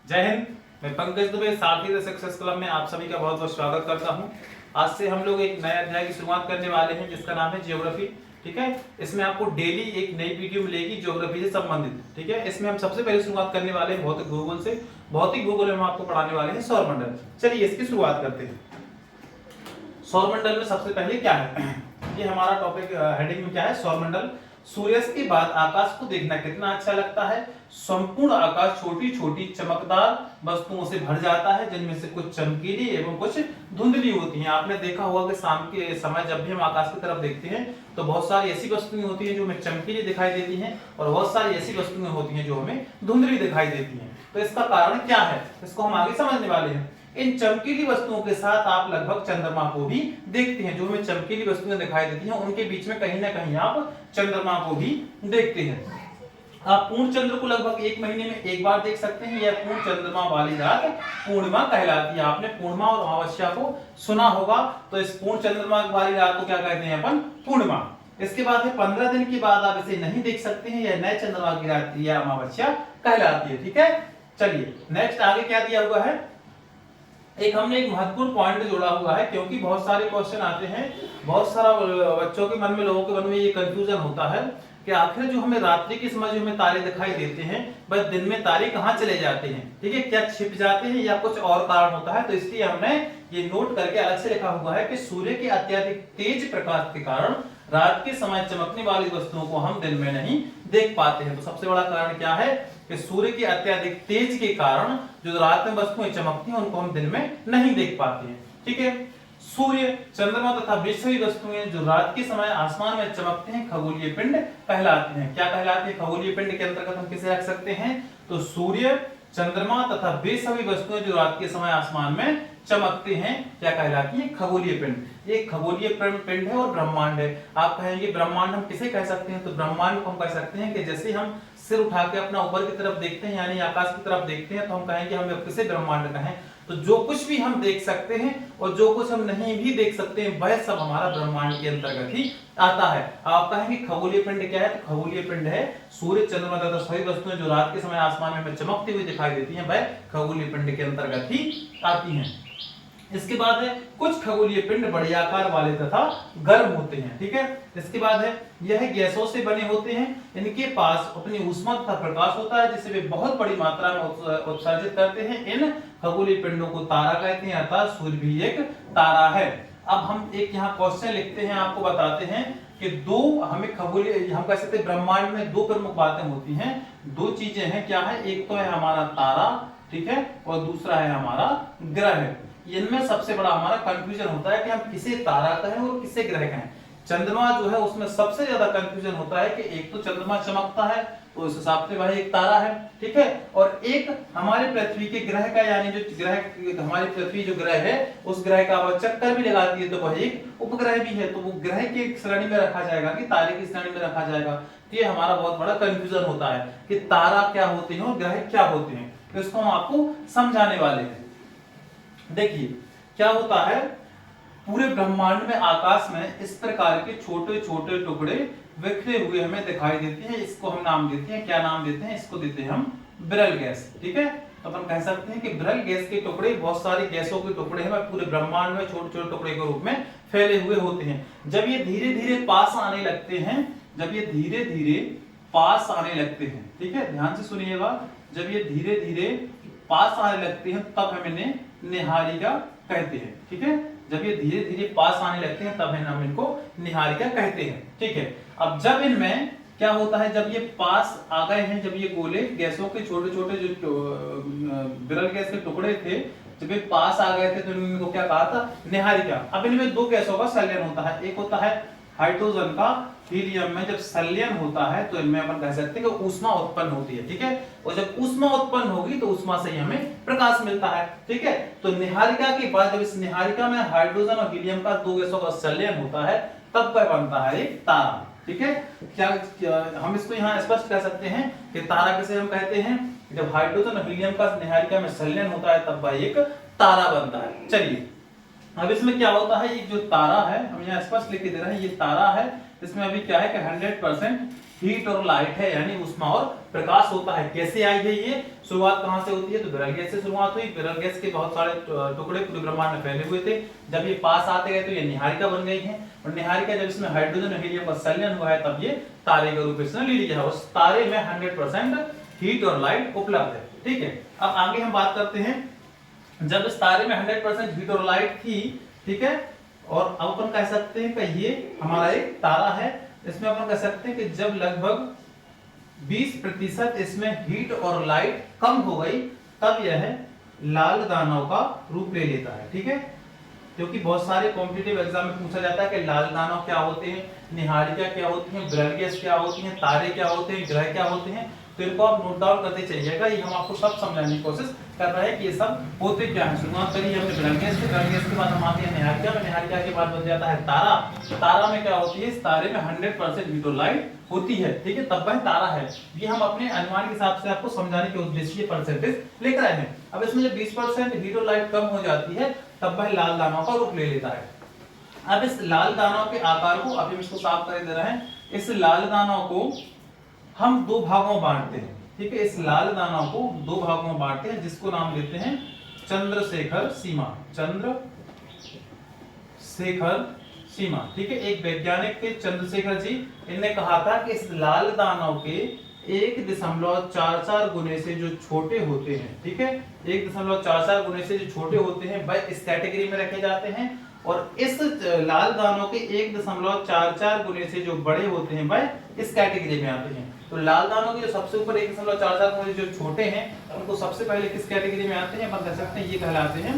जय हिंद। मैं पंकज दुबे सारथी the success club में आप सभी का बहुत बहुत स्वागत करता हूं। आज से हम लोग एक नए अध्याय की शुरुआत करने वाले हैं जिसका नाम है ज्योग्राफी। ठीक है, इसमें आपको डेली एक नई वीडियो मिलेगी ज्योग्राफी से संबंधित। ठीक है, इसमें हम सबसे पहले शुरुआत करने वाले हैं भौतिक भूगोल से। भौतिक भूगोल में हम आपको पढ़ाने वाले हैं सौरमंडल। चलिए इसकी शुरुआत करते हैं। सौरमंडल में सबसे पहले क्या है, ये हमारा टॉपिक हेडिंग में क्या है, सौरमंडल। सूर्यास्त के बाद आकाश को देखना कितना अच्छा लगता है। संपूर्ण आकाश छोटी छोटी चमकदार वस्तुओं से भर जाता है, जिनमें से कुछ चमकीली एवं कुछ धुंधली होती हैं। आपने देखा होगा कि शाम के समय जब भी हम आकाश की तरफ देखते हैं तो बहुत सारी ऐसी वस्तुएं होती हैं जो हमें चमकीली दिखाई देती हैं और बहुत सारी ऐसी वस्तुएं होती हैं जो हमें धुंधली दिखाई देती हैं। तो इसका कारण क्या है, इसको हम आगे समझने वाले हैं। इन चमकीली वस्तुओं के साथ आप लगभग चंद्रमा को भी देखते हैं। जो हमें चमकीली वस्तुएं दिखाई देती हैं उनके बीच में कहीं ना कहीं आप चंद्रमा को भी देखते हैं। आप पूर्ण चंद्र को लगभग एक महीने में एक बार देख सकते हैं। यह पूर्ण चंद्रमा वाली रात पूर्णिमा कहलाती है। आपने पूर्णिमा और अमावस्या को सुना होगा, तो इस पूर्ण चंद्रमा वाली रात को क्या कहते हैं अपन, पूर्णिमा। इसके बाद है 15 दिन के बाद आप इसे नहीं देख सकते हैं। यह नए चंद्रमा की रात या अमावस्या कहलाती है। ठीक है, चलिए नेक्स्ट आगे क्या दिया हुआ है। एक हमने एक महत्वपूर्ण पॉइंट जोड़ा हुआ है, क्योंकि बहुत सारे क्वेश्चन आते हैं, बहुत सारा बच्चों के मन में, लोगों के मन में ये कंफ्यूजन होता है कि आखिर जो हमें रात्रि के समय जो हमें तारे दिखाई देते हैं, बस दिन में तारे कहाँ चले जाते हैं। ठीक है, क्या छिप जाते हैं या कुछ और कारण होता है। तो इसलिए हमने ये नोट करके अलग से लिखा हुआ है कि सूर्य के अत्यधिक तेज प्रकाश के कारण रात के समय चमकने वाली वस्तुओं को हम दिन में नहीं देख पाते हैं। तो सबसे बड़ा कारण क्या है कि सूर्य के अत्यधिक तेज के कारण जो रात में वस्तुएं चमकती हैं उनको हम दिन में नहीं देख पाते हैं। ठीक है, सूर्य, चंद्रमा तथा विश्व वस्तुएं जो रात के समय आसमान में चमकते हैं खगोलीय पिंड कहलाते हैं। क्या कहलाते हैं, खगोलीय पिंड के अंतर्गत हम किसे रख सकते हैं, तो सूर्य, चंद्रमा तथा वे सभी वस्तुएं जो रात के समय आसमान में चमकते हैं क्या कहलाती है, खगोलीय पिंड। ये खगोलीय पिंड है और ब्रह्मांड है। आप कहेंगे ब्रह्मांड हम किसे कह सकते हैं, तो ब्रह्मांड को हम कह सकते हैं कि जैसे हम सिर उठा के अपना ऊपर की तरफ देखते हैं यानी आकाश की तरफ देखते हैं, तो हम कहेंगे हम किसे ब्रह्मांड कहें। तो जो कुछ भी हम देख सकते हैं और जो कुछ हम नहीं भी देख सकते हैं वह सब हमारा ब्रह्मांड के अंतर्गत ही आता है। आप कहेंगे खगोलीय पिंड क्या है, तो खगोलीय पिंड है सूर्य, चंद्रमा तथा सभी वस्तुएं जो रात के समय आसमान में हमें चमकती हुई दिखाई देती हैं, वह खगोलीय पिंड के अंतर्गत ही आती हैं। इसके बाद है कुछ खगोलीय पिंड बड़े आकार वाले तथा गर्म होते हैं। ठीक है, इसके बाद है यह गैसों से बने होते हैं। इनके पास अपनी ऊष्मा तथा प्रकाश होता है जिसे वे बहुत बड़ी मात्रा में उत्सर्जित करते हैं। इन खगोलीय पिंडों को तारा कहते हैं, अर्थात सूर्य भी एक तारा है। अब हम एक यहाँ क्वेश्चन लिखते हैं, आपको बताते हैं कि दो हमें खगोलीय, हम कह सकते हैं ब्रह्मांड में दो प्रमुख बातें होती हैं, दो चीजें हैं। क्या है, एक तो है हमारा तारा, ठीक है, और दूसरा है हमारा ग्रह। इनमें सबसे बड़ा हमारा कंफ्यूजन होता है कि हम किसे तारा कहें और किसे ग्रह कहें। चंद्रमा जो है उसमें सबसे ज्यादा कंफ्यूजन होता है कि एक तो चंद्रमा चमकता है तो उस हिसाब से वह एक तारा है, ठीक है, और एक हमारे पृथ्वी के ग्रह का, यानी जो ग्रह हमारी पृथ्वी जो ग्रह है उस ग्रह का वह चक्कर भी लगाती है तो वह एक उपग्रह भी है। तो वो ग्रह की श्रेणी में रखा जाएगा कि तारे की श्रेणी में रखा जाएगा। तो ये हमारा बहुत बड़ा कंफ्यूजन होता है कि तारा क्या होते हैं और ग्रह क्या होते हैं। तो इसको हम आपको समझाने वाले हैं। देखिए क्या होता है, पूरे ब्रह्मांड में आकाश में इस प्रकार के छोटे छोटे टुकड़े बिखरे हुए हमें दिखाई देते हैं। इसको हम नाम देते हैं, क्या नाम देते हैं, इसको देते हैं हम विरल गैस। ठीक है, तो अपन कह सकते हैं कि विरल गैस के टुकड़े, बहुत सारी गैसों के टुकड़े हैं पूरे ब्रह्मांड में छोटे छोटे टुकड़े के रूप में फैले हुए होते हैं। जब ये धीरे धीरे पास आने लगते हैं, जब ये धीरे धीरे पास आने लगते हैं, ठीक है, ध्यान से सुनिएगा, जब ये धीरे धीरे पास आने लगते हैं तब हम इन्हें निहारिका कहते हैं। ठीक है, जब ये धीरे धीरे पास आने लगते हैं तब हम इनको निहारिका कहते हैं। ठीक है, अब जब इनमें क्या होता है, जब ये पास आ गए हैं, जब ये गोले गैसों के छोटे छोटे जो विरल गैस के टुकड़े थे, जब ये पास आ गए थे तो इनको क्या कहा था, निहारिका। अब इनमें दो गैसों का संलयन होता है, एक होता है हाइड्रोजन का, हीलियम में जब संलयन होता है तो इनमें अपन कह सकते हैं कि ऊष्मा उत्पन्न होती है। ठीक है, और जब ऊष्मा उत्पन्न होगी तो ऊष्मा से हमें प्रकाश मिलता है। ठीक है, तो निहारिका के बाद जब इस निहारिका में हाइड्रोजन और हीलियम का दो गैसों का संलयन होता है तब वह बनता है एक तारा। ठीक है, क्या हम इसको यहाँ स्पष्ट कर सकते हैं कि तारा किसे हम कहते हैं, जब हाइड्रोजन और हीलियम का निहारिका में संलयन होता है तब वह एक तारा बनता है। चलिए अब इसमें क्या होता है, ये जो तारा है हम यहाँ स्पष्ट लिख के दे रहे हैं, ये तारा है, इसमें अभी क्या है कि 100% हीट और लाइट है, यानी ऊष्मा और प्रकाश होता है। कैसे आई है ये? शुरुआत कहां से होती है? तो विरल गैस से शुरुआत हुई। विरल गैस के बहुत सारे टुकड़े पूरे ब्रह्मांड में फैले हुए थे। जब ये पास आते गए तो ये निहारिका बन गई है, और निहारिका जब इसमें हाइड्रोजन और हीलियम का संलयन हुआ है तब ये तारे के रूप में ले लिया है। उस तारे में 100% हीट और लाइट उपलब्ध है। ठीक है, अब आगे हम बात करते हैं। जब इस तारे में 100% हीट और लाइट थी, ठीक है, और अब अपन कह सकते हैं कि ये हमारा एक तारा है। इसमें अपन कह सकते हैं कि जब लगभग 20% इसमें हीट और लाइट कम हो गई तब यह लाल दानव का रूप ले लेता है। ठीक है, क्योंकि बहुत सारे कॉम्पिटिटिव एग्जाम में पूछा जाता है कि लाल दानव क्या होते हैं, निहारिका क्या होती है, विरल गैस क्या होती है, तारे क्या होते हैं, ग्रह क्या होते हैं। तो इनको आप नोट डाउन करते चलिएगा। ये हम आपको सब समझाने की कोशिश कर रहे हैं कि ये सब होते क्या है। शुरुआत करिए हमने विरल गैस से, विरल गैस के बाद हम आते हैं निहारिका में, निहारिका के बाद बन जाता है तारा। तारा में क्या होती है? इस तारे में 100% हीट और लाइट होती है। ठीक है, तब वह तारा है। ये हम अपने अनुमान के हिसाब से आपको समझाने के उद्देश्य परसेंटेज लेकर आए हैं। अब इसमें जब 20% हीट और लाइट कम हो जाती है तब वह लाल दानव का रूप ले लेता है। अब इस लाल दानव के आकार को अभी इसको साफ कर दे रहे हैं। इस लाल दानव को हम दो भागों में बांटते हैं। ठीक है, इस लाल दानव को दो भागों में बांटते हैं, जिसको नाम देते हैं चंद्रशेखर सीमा। चंद्रशेखर सीमा। ठीक है, एक वैज्ञानिक थे चंद्रशेखर जी, इन्होंने कहा था कि इस लाल दानव के 1.44 गुने से जो छोटे होते हैं, ठीक है, 1.44 गुने से जो छोटे होते हैं वह इस कैटेगरी में रखे जाते हैं, और इस लाल दानव के 1.44 गुने से जो बड़े होते हैं वह इस कैटेगरी में आते हैं। तो लाल दानव के जो सबसे ऊपर 1.44 गुने जो छोटे हैं उनको सबसे पहले किस कैटेगरी में आते हैं? अपन कह सकते हैं ये कहलाते हैं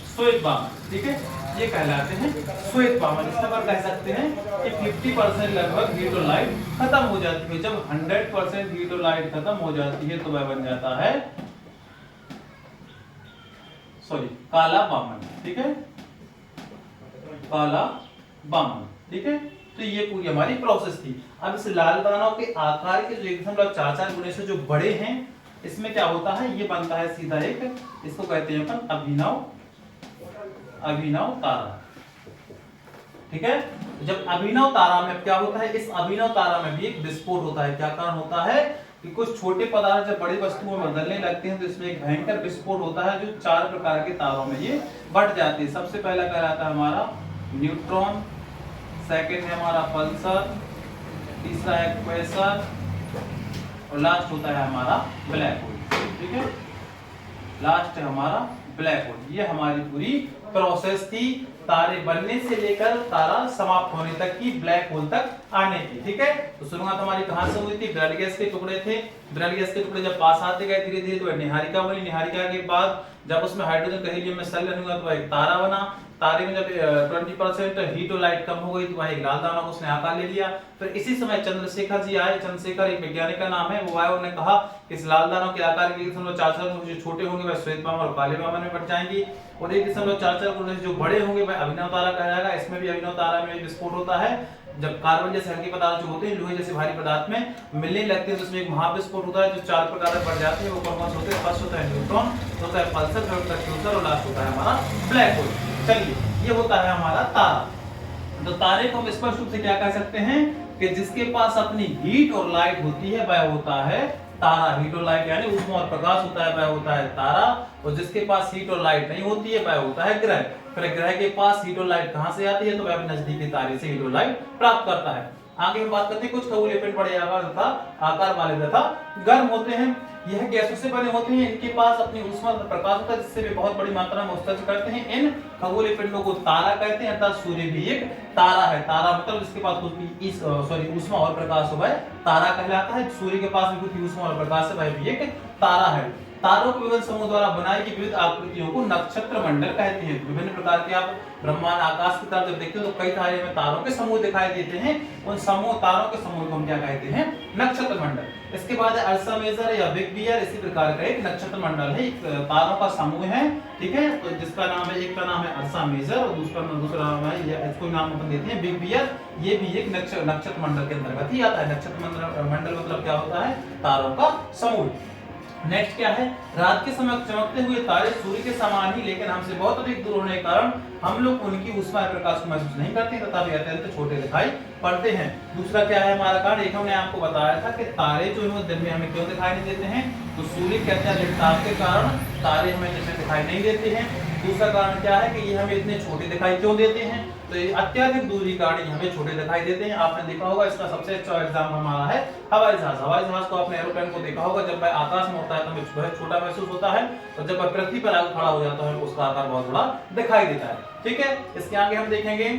श्वेत वामन। ठीक है, ये कहलाते हैं श्वेत वामन। इस पर कह सकते हैं कि 50% लगभग हीट और लाइट खत्म हो जाती है। जब 100% हीट और लाइट खत्म हो जाती है तो वह बन जाता है काला वामन। ठीक है, काला वामन। ठीक है, तो ये पूरी हमारी प्रोसेस थी। अब इस लाल दानव के आकार के जो 1.44 गुने से जो बड़े हैं, इसमें क्या होता है? ये बनता है सीधा एक, इसको कहते हैं अपन अभिनव तारा। ठीक है, जब अभिनव तारा में क्या होता है? इस अभिनव तारा में भी एक विस्फोट होता है। क्या कारण होता है? कि कुछ छोटे पदार्थ जब बड़ी वस्तुओं में बदलने लगते हैं तो इसमें एक भयंकर विस्फोट होता है, जो 4 प्रकार के तारों में ये बढ़ जाते हैं। सबसे पहला कहलाता है हमारा न्यूट्रॉन, सेकंड है हमारा पल्सर, तीसरा है क्वेसर, और लास्ट होता है हमारा ब्लैक होल। ठीक है, लास्ट है हमारा ब्लैक होल। ये हमारी पूरी प्रोसेस थी तारे बनने से लेकर तारा समाप्त होने तक की, ब्लैक होल तक आने की। ठीक है, तो शुरुआत हमारी कहां से हुई थी? विरल गैस के टुकड़े थे। विरल गैस के टुकड़े जब पास आते गए धीरे धीरे तो निहारिका बनी। निहारिका के बाद जब उसमें हाइड्रोजन का हीलियम में संलयन हुआ तो वह एक तारा बना। तारे में जब 20% हीट और लाइट कम हो गई तो वह एक लाल दानव उसने आकार ले लिया। फिर इसी समय चंद्रशेखर जी आए। चंद्रशेखर एक वैज्ञानिक का नाम है, वो आए, उन्होंने कहा कि इस लाल दानव के आकार के 1.44 जो छोटे होंगे वह श्वेत वामन और काले वामन में बढ़ जाएंगी, और 1.44 गुने जो बड़े होंगे वह अभिनव तारा कहलाएगा। इसमें भी अभिनव तारा में विस्फोट होता है। जब कार्बन जैसे हल्के पदार्थ जो होते हैं लोहे जैसे भारी पदार्थ में मिलने लगते हैं तो उसमें एक महाविस्फोट होता है, जो 4 प्रकार में बढ़ जाते हैं। वो कौन कौन होते हैं? फर्स्ट होता है न्यूट्रॉन, होता है पल्सर, फिर होता है क्वेसर, और लास्ट होता है हमारा ब्लैक होल। चलिए, ये होता है हमारा तारा। तो तारे को हम स्पष्ट रूप से क्या कह सकते हैं कि जिसके पास अपनी हीट और लाइट होती है वह होता है तारा। हीट और लाइट यानी ऊष्मा और प्रकाश होता है वह होता है तारा, और जिसके पास हीट और लाइट नहीं होती है वह होता है ग्रह। फिर ग्रह के पास हीट और लाइट कहां से आती है? तो वह नजदीकी तारे से हीट और लाइट प्राप्त करता है। आगे हम बात करते हैं कुछ खगोलीय पिंड बड़े आकार वाले तथा गर्म होते हैं। यह गैसों से बने होते हैं। इनके पास अपनी ऊष्मा और प्रकाश होता है, जिससे वे बहुत बड़ी मात्रा में उत्सर्जन करते हैं। इन खगोलीय पिंडों को तारा कहते हैं, अर्थात सूर्य भी एक तारा है। तारा मतलब जिसके पास ऊष्मा और प्रकाश हो वह तारा कहलाता है। सूर्य के पास भी कुछ ऊष्मा और प्रकाश है, वह भी एक तारा है। तारों के विभिन्न समूह द्वारा बनाई गई विविध आकृतियों को नक्षत्र मंडल कहते हैं। विभिन्न प्रकार के आप ब्रह्मांड आकाश की तरफ जब देखते हो तो कई तारे में तारों के समूह दिखाई देते हैं। उन समूह तारों के समूह को हम क्या कहते हैं? नक्षत्र मंडल। इसके बाद अर्सा मेजर या बिग बियर, इसी प्रकार का एक नक्षत्र मंडल है, एक तारों का समूह है। ठीक है, तो जिसका नाम है, एक का नाम है अर्सा मेजर और दूसरा नाम है, इसको नाम अपन देते हैं बिग बियर। ये भी एक नक्षत्र मंडल के अंतर्गत ही आता है। नक्षत्र मंडल मतलब क्या होता है? तारों का समूह। नेक्स्ट क्या है, रात के समय चमकते हुए तारे सूर्य के समान ही लेकिन हमसे बहुत अधिक दूर होने के कारण हम लोग उनकी ऊष्मा प्रकाश को महसूस नहीं करते तथा वे अत्यंत छोटे दिखाई पड़ते हैं। दूसरा क्या है हमारा कारण, एक हमने आपको बताया था कि तारे जो है दिन में हमें क्यों दिखाई नहीं देते हैं, तो सूर्य के अत्यधिक ताप के कारण तारे हमें दिन में दिखाई नहीं देते हैं। दूसरा कारण क्या है कि ये हमें इतने छोटे दिखाई क्यों देते हैं, तो ये अत्यधिक दूरी के कारण हमें छोटे दिखाई देते हैं। आपने देखा होगा इसका सबसे अच्छा एग्जाम हमारा है हवाई जहाज। हवाई जहाज को आपने एरोप्लेन को देखा होगा, जब वह आकाश में होता है तो हमें बहुत छोटा महसूस होता है और जब वह पृथ्वी पर आकर खड़ा हो जाता है उसका आकार बहुत बड़ा दिखाई देता है। ठीक है, इसके आगे हम देखेंगे